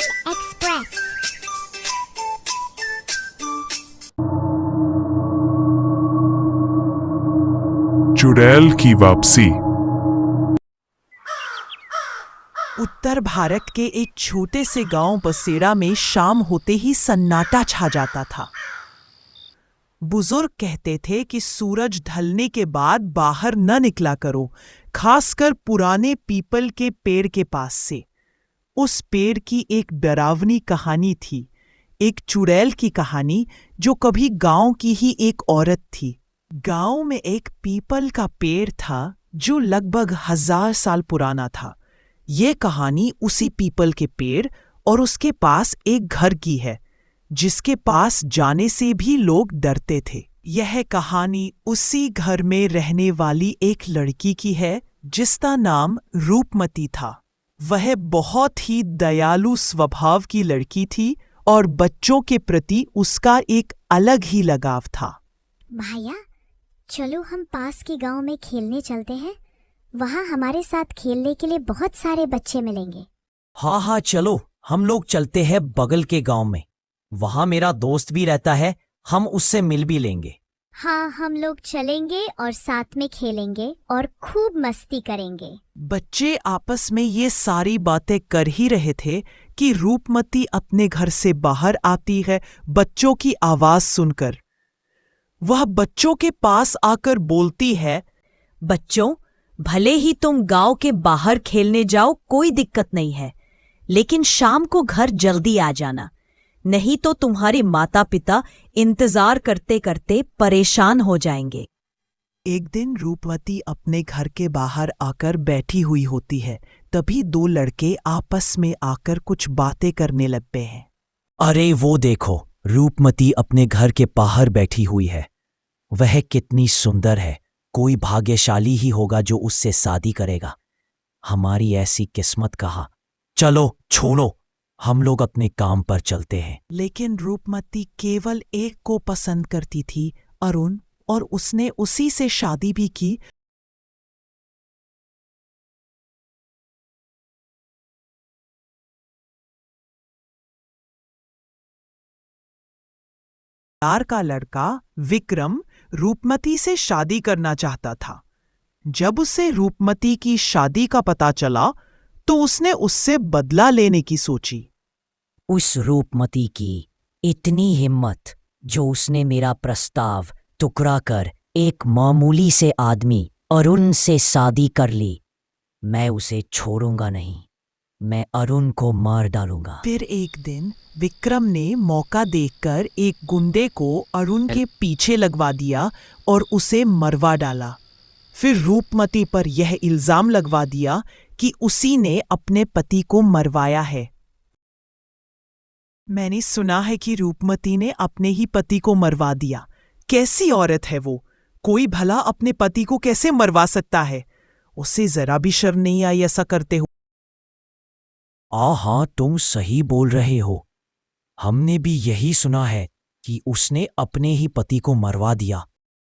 Express. चुड़ैल की वापसी। उत्तर भारत के एक छोटे से गांव बसेरा में शाम होते ही सन्नाटा छा जाता था। बुजुर्ग कहते थे कि सूरज ढलने के बाद बाहर न निकला करो, खासकर पुराने पीपल के पेड़ के पास से। उस पेड़ की एक डरावनी कहानी थी, एक चुड़ैल की कहानी जो कभी गांव की ही एक औरत थी। गांव में एक पीपल का पेड़ था जो लगभग 1000 साल पुराना था। ये कहानी उसी पीपल के पेड़ और उसके पास एक घर की है जिसके पास जाने से भी लोग डरते थे। यह कहानी उसी घर में रहने वाली एक लड़की की है जिसका नाम रूपमती था। वह बहुत ही दयालु स्वभाव की लड़की थी और बच्चों के प्रति उसका एक अलग ही लगाव था। भैया, चलो हम पास के गांव में खेलने चलते हैं। वहाँ हमारे साथ खेलने के लिए बहुत सारे बच्चे मिलेंगे। हाँ चलो, हम लोग चलते हैं बगल के गांव में। वहाँ मेरा दोस्त भी रहता है, हम उससे मिल भी लेंगे। हाँ, हम लोग चलेंगे और साथ में खेलेंगे और खूब मस्ती करेंगे। बच्चे आपस में ये सारी बातें कर ही रहे थे कि रूपमती अपने घर से बाहर आती है बच्चों की आवाज सुनकर। वह बच्चों के पास आकर बोलती है, बच्चों, भले ही तुम गांव के बाहर खेलने जाओ, कोई दिक्कत नहीं है, लेकिन शाम को घर जल्दी आ जाना, नहीं तो तुम्हारे माता पिता इंतजार करते करते परेशान हो जाएंगे। एक दिन रूपमती अपने घर के बाहर आकर बैठी हुई होती है। तभी दो लड़के आपस में आकर कुछ बातें करने लगते हैं। अरे वो देखो, रूपमती अपने घर के बाहर बैठी हुई है। वह कितनी सुंदर है, कोई भाग्यशाली ही होगा जो उससे शादी करेगा। हमारी ऐसी किस्मत कहा। चलो छोड़ो, हम लोग अपने काम पर चलते हैं। लेकिन रूपमती केवल एक को पसंद करती थी, अरुण, और उसने उसी से शादी भी की। यार का लड़का विक्रम रूपमती से शादी करना चाहता था। जब उसे रूपमती की शादी का पता चला तो उसने उससे बदला लेने की सोची। उस रूपमती की इतनी हिम्मत जो उसने मेरा प्रस्ताव टुकरा कर एक मामूली से आदमी अरुण से शादी कर ली। मैं उसे छोड़ूंगा नहीं, मैं अरुण को मार डालूंगा। फिर एक दिन विक्रम ने मौका देखकर एक गुंडे को अरुण के पीछे लगवा दिया और उसे मरवा डाला। फिर रूपमती पर यह इल्जाम लगवा दिया कि उसी ने अपने पति को मरवाया है। मैंने सुना है कि रूपमती ने अपने ही पति को मरवा दिया। कैसी औरत है वो? कोई भला अपने पति को कैसे मरवा सकता है? उसे जरा भी शर्म नहीं आई ऐसा करते हो? हाँ, तुम सही बोल रहे हो। हमने भी यही सुना है कि उसने अपने ही पति को मरवा दिया।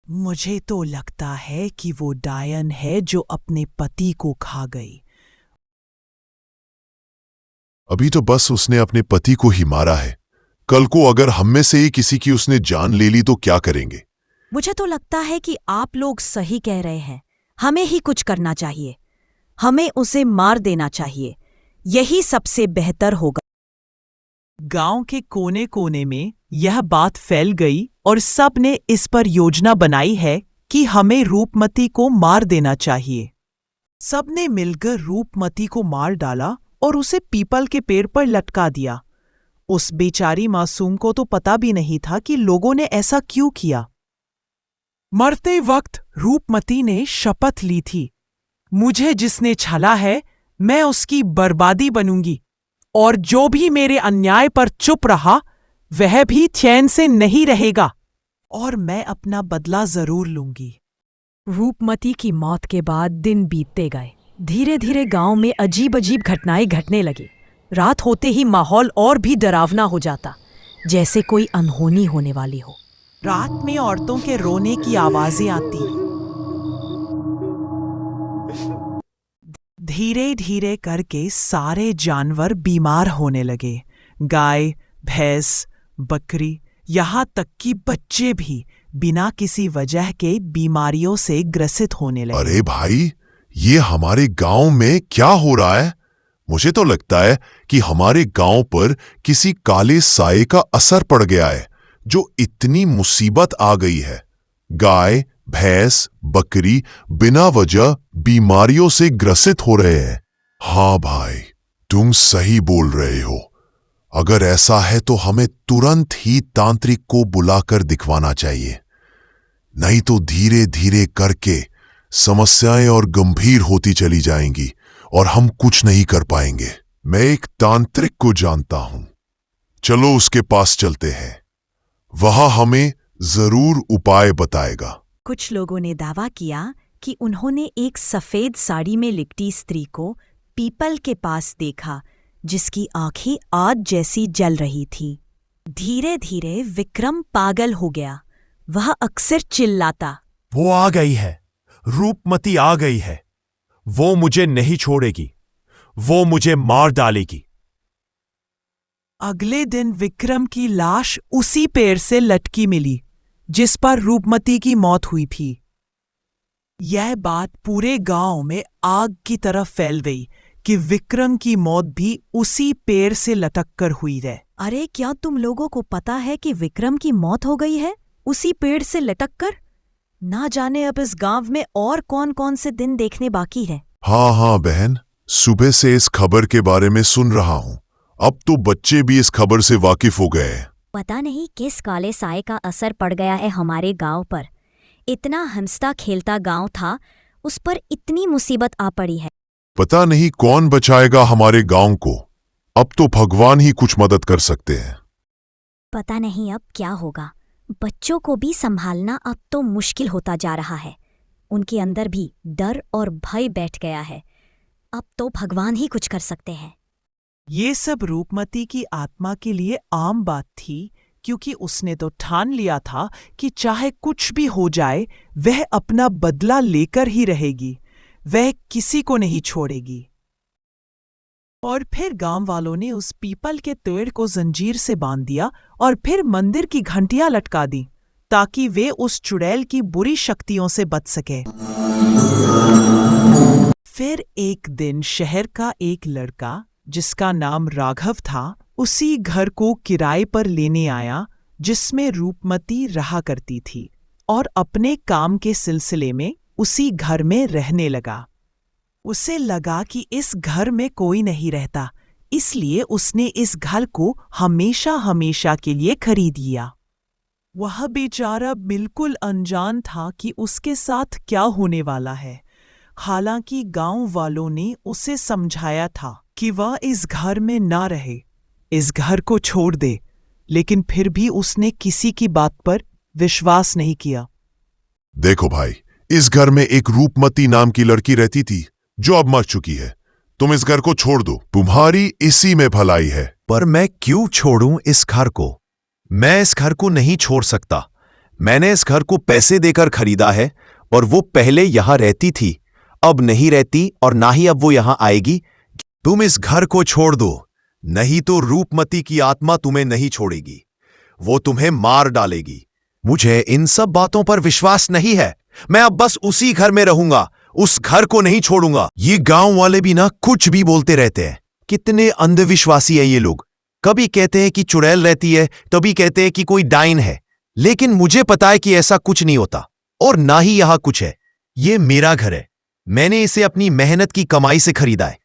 मुझे तो लगता है कि वो डायन है जो अपने पति को खा गई। अभी तो बस उसने अपने पति को ही मारा है। कल को अगर हम में से ही किसी की उसने जान ले ली तो क्या करेंगे? मुझे तो लगता है कि आप लोग सही कह रहे हैं। हमें ही कुछ करना चाहिए। हमें उसे मार देना चाहिए, यही सबसे बेहतर होगा। गांव के कोने कोने में यह बात फैल गई और सब ने इस पर योजना बनाई है कि हमें रूपमती को मार देना चाहिए। सब ने मिलकर रूपमती को मार डाला और उसे पीपल के पेड़ पर लटका दिया। उस बेचारी मासूम को तो पता भी नहीं था कि लोगों ने ऐसा क्यों किया। मरते वक्त रूपमती ने शपथ ली थी, मुझे जिसने छला है मैं उसकी बर्बादी बनूंगी, और जो भी मेरे अन्याय पर चुप रहा वह भी चैन से नहीं रहेगा, और मैं अपना बदला जरूर लूंगी। रूपमती की मौत के बाद दिन बीतते गए। धीरे धीरे गांव में अजीब अजीब घटनाएं घटने लगी। रात होते ही माहौल और भी डरावना हो जाता, जैसे कोई अनहोनी होने वाली हो। रात में औरतों के रोने की आवाजें आती। धीरे धीरे करके सारे जानवर बीमार होने लगे। गाय, भैंस, बकरी, यहाँ तक कि बच्चे भी बिना किसी वजह के बीमारियों से ग्रसित होने लगे। अरे भाई, ये हमारे गांव में क्या हो रहा है? मुझे तो लगता है कि हमारे गांव पर किसी काले साए का असर पड़ गया है, जो इतनी मुसीबत आ गई है। गाय, भैंस, बकरी बिना वजह बीमारियों से ग्रसित हो रहे हैं। हाँ भाई, तुम सही बोल रहे हो। अगर ऐसा है तो हमें तुरंत ही तांत्रिक को बुलाकर दिखवाना चाहिए, नहीं तो धीरे धीरे करके समस्याएं और गंभीर होती चली जाएंगी और हम कुछ नहीं कर पाएंगे। मैं एक तांत्रिक को जानता हूं, चलो उसके पास चलते हैं, वहां हमें जरूर उपाय बताएगा। कुछ लोगों ने दावा किया कि उन्होंने एक सफेद साड़ी में लिपटी स्त्री को पीपल के पास देखा, जिसकी आंखें आग जैसी जल रही थी। धीरे धीरे विक्रम पागल हो गया। वह अक्सर चिल्लाता, वो आ गई है, रूपमती आ गई है। वो मुझे नहीं छोड़ेगी, वो मुझे मार डालेगी। अगले दिन विक्रम की लाश उसी पेड़ से लटकी मिली जिस पर रूपमती की मौत हुई थी। यह बात पूरे गांव में आग की तरह फैल गई कि विक्रम की मौत भी उसी पेड़ से लटक कर हुई है। अरे क्या तुम लोगों को पता है कि विक्रम की मौत हो गई है उसी पेड़ से लटक कर? ना जाने अब इस गांव में और कौन कौन से दिन देखने बाकी है। हाँ बहन, सुबह से इस खबर के बारे में सुन रहा हूं। अब तो बच्चे भी इस खबर से वाकिफ हो गए हैं। पता नहीं किस काले साए का असर पड़ गया है हमारे गांव पर। इतना हंसता खेलता गांव था, उस पर इतनी मुसीबत आ पड़ी है। पता नहीं कौन बचाएगा हमारे गांव को। अब तो भगवान ही कुछ मदद कर सकते हैं। पता नहीं अब क्या होगा। बच्चों को भी संभालना अब तो मुश्किल होता जा रहा है। उनके अंदर भी डर और भय बैठ गया है। अब तो भगवान ही कुछ कर सकते हैं। ये सब रूपमती की आत्मा के लिए आम बात थी, क्योंकि उसने तो ठान लिया था कि चाहे कुछ भी हो जाए वह अपना बदला लेकर ही रहेगी। वह किसी को नहीं छोड़ेगी। और फिर गांव वालों ने उस पीपल के पेड़ को जंजीर से बांध दिया और फिर मंदिर की घंटियां लटका दी, ताकि वे उस चुड़ैल की बुरी शक्तियों से बच सके। फिर एक दिन शहर का एक लड़का, जिसका नाम राघव था, उसी घर को किराए पर लेने आया जिसमें रूपमती रहा करती थी, और अपने काम के सिलसिले में उसी घर में रहने लगा। उसे लगा कि इस घर में कोई नहीं रहता, इसलिए उसने इस घर को हमेशा हमेशा के लिए खरीद लिया। वह बेचारा बिल्कुल अनजान था कि उसके साथ क्या होने वाला है। हालांकि गांव वालों ने उसे समझाया था कि वह इस घर में ना रहे, इस घर को छोड़ दे, लेकिन फिर भी उसने किसी की बात पर विश्वास नहीं किया। देखो भाई, इस घर में एक रूपमती नाम की लड़की रहती थी, जो अब मर चुकी है। तुम इस घर को छोड़ दो, तुम्हारी इसी में भलाई है। पर मैं क्यों छोड़ूं इस घर को? मैं इस घर को नहीं छोड़ सकता। मैंने इस घर को पैसे देकर खरीदा है, और वो पहले यहां रहती थी, अब नहीं रहती, और ना ही अब वो यहां आएगी। तुम इस घर को छोड़ दो, नहीं तो रूपमती की आत्मा तुम्हें नहीं छोड़ेगी। वो तुम्हें मार डालेगी। मुझे इन सब बातों पर विश्वास नहीं है। मैं अब बस उसी घर में रहूंगा, उस घर को नहीं छोड़ूंगा। ये गांव वाले भी ना कुछ भी बोलते रहते हैं। कितने अंधविश्वासी है ये लोग। कभी कहते हैं कि चुड़ैल रहती है, कभी कहते हैं कि कोई डाइन है, लेकिन मुझे पता है कि ऐसा कुछ नहीं होता, और ना ही यहां कुछ है। ये मेरा घर है, मैंने इसे अपनी मेहनत की कमाई से खरीदा है,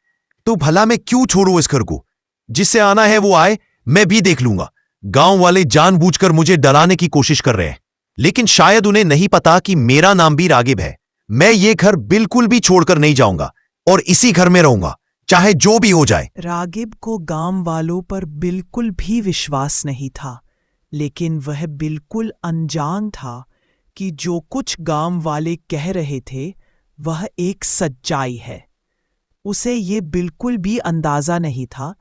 तो भला मैं क्यों छोड़ूं इस घर को? जिससे आना है वो आए, मैं भी देख लूंगा। गांव वाले जानबूझकर मुझे डराने की कोशिश कर रहे हैं, लेकिन शायद उन्हें नहीं पता कि मेरा नाम भी रागिब है। मैं ये घर बिल्कुल भी छोड़कर नहीं जाऊंगा, और इसी घर में रहूंगा, चाहे जो भी हो जाए। रागिब को गांव वालों पर बिल्कुल भी विश्वास नहीं था, लेकिन वह बिल्कुल अनजान था कि जो कुछ गांव वाले कह रहे थे वह एक सच्चाई है। उसे ये बिल्कुल भी अंदाजा नहीं था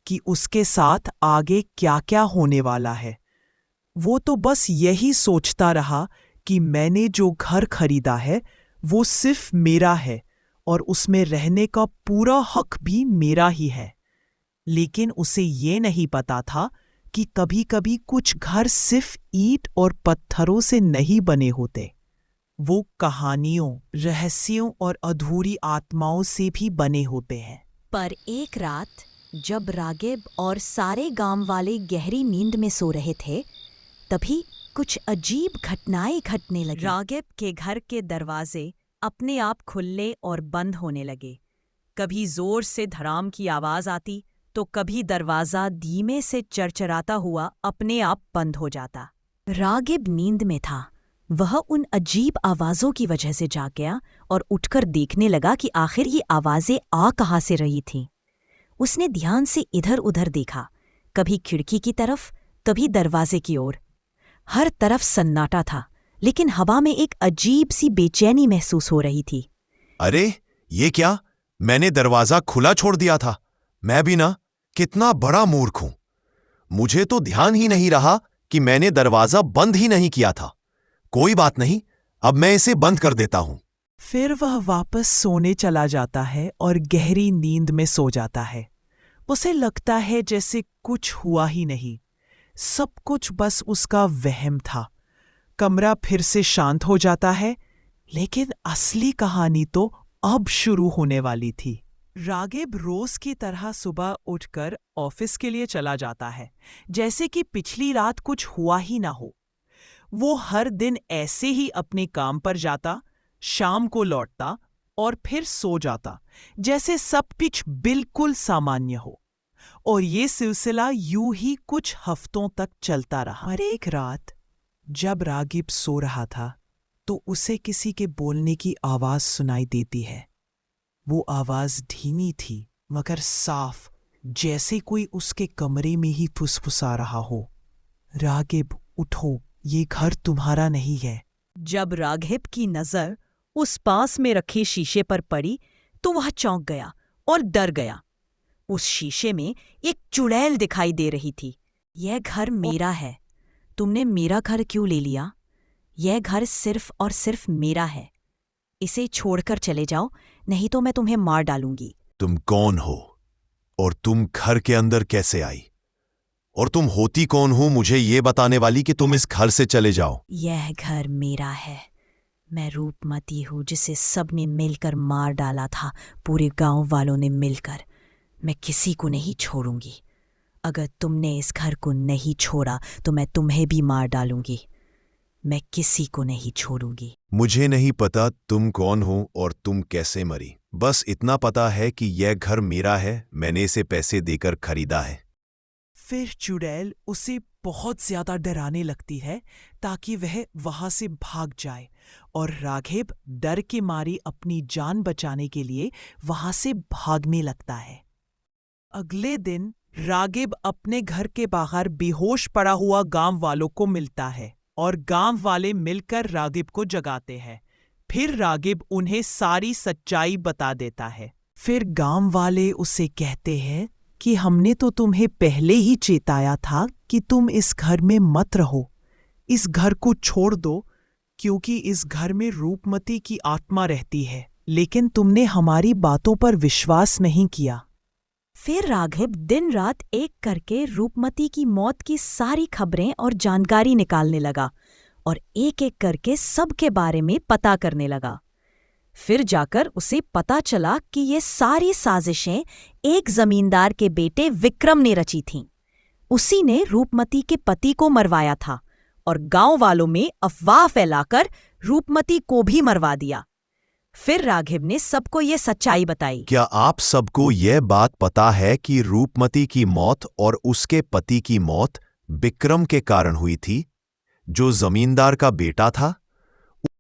कि उसके साथ आगे क्या क्या होने वाला है। वो तो बस यही सोचता रहा कि मैंने जो घर खरीदा है वो सिर्फ मेरा है, और उसमें रहने का पूरा हक भी मेरा ही है। लेकिन उसे ये नहीं पता था कि कभी-कभी कुछ घर सिर्फ ईंट और पत्थरों से नहीं बने होते। वो कहानियों, रहस्यों और अधूरी आत्माओं से भी बने होते हैं। पर एक रात जब रागिब और सारे गांव वाले गहरी नींद में सो रहे थे, तभी कुछ अजीब घटनाएं घटने लगी। रागिब के घर के दरवाजे अपने आप खुलने और बंद होने लगे। कभी जोर से धड़ाम की आवाज आती तो कभी दरवाजा धीमे से चरचराता हुआ अपने आप बंद हो जाता। रागिब नींद में था। वह उन अजीब आवाजों की वजह से जाग गया और उठकर देखने लगा कि आखिर ये आवाजें आ कहाँ से रही थीं। उसने ध्यान से इधर उधर देखा, कभी खिड़की की तरफ, कभी दरवाजे की ओर। हर तरफ सन्नाटा था, लेकिन हवा में एक अजीब सी बेचैनी महसूस हो रही थी। अरे ये क्या? मैंने दरवाजा खुला छोड़ दिया था। मैं भी ना, कितना बड़ा मूर्ख हूं। मुझे तो ध्यान ही नहीं रहा कि मैंने दरवाजा बंद ही नहीं किया था। कोई बात नहीं, अब मैं इसे बंद कर देता हूं। फिर वह वापस सोने चला जाता है और गहरी नींद में सो जाता है। उसे लगता है जैसे कुछ हुआ ही नहीं, सब कुछ बस उसका वहम था। कमरा फिर से शांत हो जाता है, लेकिन असली कहानी तो अब शुरू होने वाली थी। रागिब रोज की तरह सुबह उठकर ऑफिस के लिए चला जाता है, जैसे कि पिछली रात कुछ हुआ ही ना हो। वो हर दिन ऐसे ही अपने काम पर जाता, शाम को लौटता और फिर सो जाता, जैसे सब कुछ बिल्कुल सामान्य हो। और ये सिलसिला यूं ही कुछ हफ्तों तक चलता रहा। और एक रात जब रागिब सो रहा था तो उसे किसी के बोलने की आवाज सुनाई देती है। वो आवाज धीमी थी मगर साफ, जैसे कोई उसके कमरे में ही फुसफुसा रहा हो। रागिब उठो, ये घर तुम्हारा नहीं है। जब राघिब की नजर उस पास में रखे शीशे पर पड़ी तो वह चौंक गया और डर गया। उस शीशे में एक चुड़ैल दिखाई दे रही थी। यह घर मेरा है। तुमने मेरा घर क्यों ले लिया? यह घर सिर्फ और सिर्फ मेरा है। इसे छोड़कर चले जाओ, नहीं तो मैं तुम्हें मार डालूंगी। तुम कौन हो और तुम घर के अंदर कैसे आई? और तुम होती कौन हो मुझे ये बताने वाली कि तुम इस घर से चले जाओ? यह घर मेरा है। मैं रूपमती हूँ जिसे सबने मिलकर मार डाला था, पूरे गांव वालों ने मिलकर। मैं किसी को नहीं छोड़ूंगी। अगर तुमने इस घर को नहीं छोड़ा तो मैं तुम्हें भी मार डालूंगी। मैं किसी को नहीं छोड़ूंगी। मुझे नहीं पता तुम कौन हो और तुम कैसे मरी। बस इतना पता है कि यह घर मेरा है, मैंने इसे पैसे देकर खरीदा है। फिर चुड़ैल उसे बहुत ज्यादा डराने लगती है ताकि वह वहां से भाग जाए, और राघिब डर के मारे अपनी जान बचाने के लिए वहां से भागने लगता है। अगले दिन रागिब अपने घर के बाहर बेहोश पड़ा हुआ गांव वालों को मिलता है और गांव वाले मिलकर रागिब को जगाते हैं। फिर रागिब उन्हें सारी सच्चाई बता देता है। फिर गांव वाले उसे कहते हैं कि हमने तो तुम्हें पहले ही चेताया था कि तुम इस घर में मत रहो, इस घर को छोड़ दो, क्योंकि इस घर में रूपमती की आत्मा रहती है, लेकिन तुमने हमारी बातों पर विश्वास नहीं किया। फिर राघिब दिन रात एक करके रूपमती की मौत की सारी खबरें और जानकारी निकालने लगा और एक एक करके सबके बारे में पता करने लगा। फिर जाकर उसे पता चला कि ये सारी साजिशें एक जमींदार के बेटे विक्रम ने रची थीं। उसी ने रूपमती के पति को मरवाया था और गांव वालों में अफवाह फैलाकर रूपमती को भी मरवा दिया। फिर राघिब ने सबको ये सच्चाई बताई। क्या आप सबको यह बात पता है कि रूपमती की मौत और उसके पति की मौत विक्रम के कारण हुई थी, जो जमींदार का बेटा था?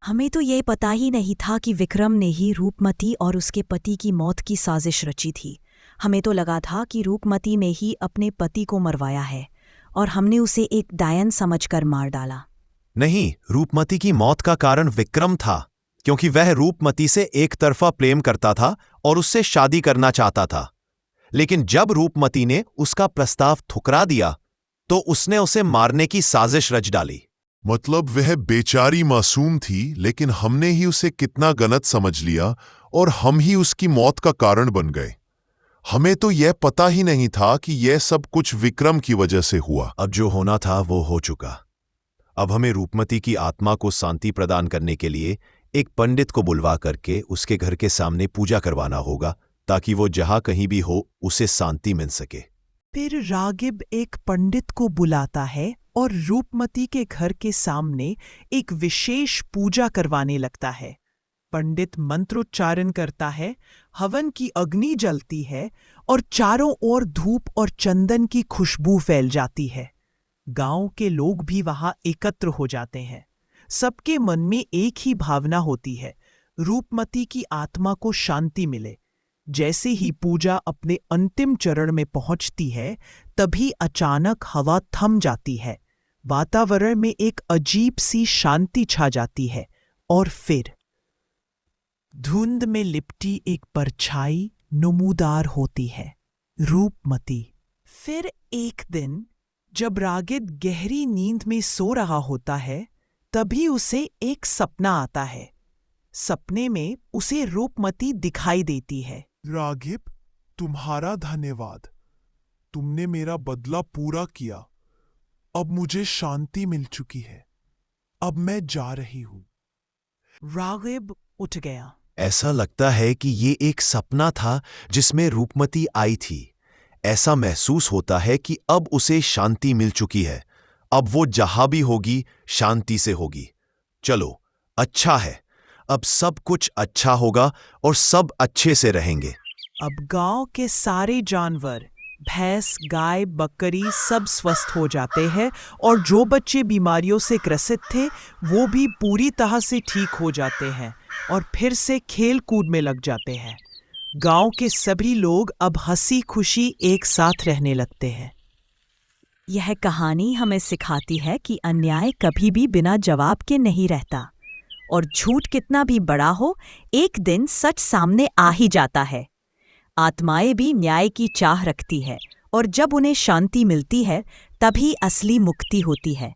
हमें तो ये पता ही नहीं था कि विक्रम ने ही रूपमती और उसके पति की मौत की साजिश रची थी। हमें तो लगा था कि रूपमती ने ही अपने पति को मरवाया है और हमने उसे एक डायन समझकर मार डाला। नहीं, रूपमती की मौत का कारण विक्रम था, क्योंकि वह रूपमती से एक तरफा प्रेम करता था और उससे शादी करना चाहता था। लेकिन जब रूपमती ने उसका प्रस्ताव ठुकरा दिया तो उसने उसे मारने की साजिश रच डाली। मतलब वह बेचारी मासूम थी, लेकिन हमने ही उसे कितना गलत समझ लिया और हम ही उसकी मौत का कारण बन गए। हमें तो यह पता ही नहीं था कि यह सब कुछ विक्रम की वजह से हुआ। अब जो होना था वो हो चुका। अब हमें रूपमती की आत्मा को शांति प्रदान करने के लिए एक पंडित को बुलवा करके उसके घर के सामने पूजा करवाना होगा, ताकि वो जहां कहीं भी हो उसे शांति मिल सके। फिर रागिब एक पंडित को बुलाता है और रूपमती के घर के सामने एक विशेष पूजा करवाने लगता है। पंडित मंत्रोच्चारण करता है, हवन की अग्नि जलती है और चारों ओर धूप और चंदन की खुशबू फैल जाती है। गांव के लोग भी वहां एकत्र हो जाते हैं। सबके मन में एक ही भावना होती है, रूपमती की आत्मा को शांति मिले। जैसे ही पूजा अपने अंतिम चरण में पहुंचती है, तभी अचानक हवा थम जाती है। वातावरण में एक अजीब सी शांति छा जाती है और फिर धुंध में लिपटी एक परछाई नमूदार होती है, रूपमती। फिर एक दिन जब रागिब गहरी नींद में सो रहा होता है, तभी उसे एक सपना आता है। सपने में उसे रूपमती दिखाई देती है। रागिब, तुम्हारा धन्यवाद। तुमने मेरा बदला पूरा किया। अब मुझे शांति मिल चुकी है। अब मैं जा रही हूं। रागिब उठ गया। ऐसा लगता है कि ये एक सपना था जिसमें रूपमती आई थी। ऐसा महसूस होता है कि अब उसे शांति मिल चुकी है। अब वो जहां भी होगी शांति से होगी। चलो, अच्छा है। अब सब कुछ अच्छा होगा और सब अच्छे से रहेंगे। अब गांव के सारे जानवर, भैंस, गाय, बकरी सब स्वस्थ हो जाते हैं और जो बच्चे बीमारियों से ग्रसित थे वो भी पूरी तरह से ठीक हो जाते हैं और फिर से खेल कूद में लग जाते हैं। गांव के सभी लोग अब हंसी खुशी एक साथ रहने लगते हैं। यह कहानी हमें सिखाती है कि अन्याय कभी भी बिना जवाब के नहीं रहता और झूठ कितना भी बड़ा हो, एक दिन सच सामने आ ही जाता है। आत्माएं भी न्याय की चाह रखती है और जब उन्हें शांति मिलती है तभी असली मुक्ति होती है।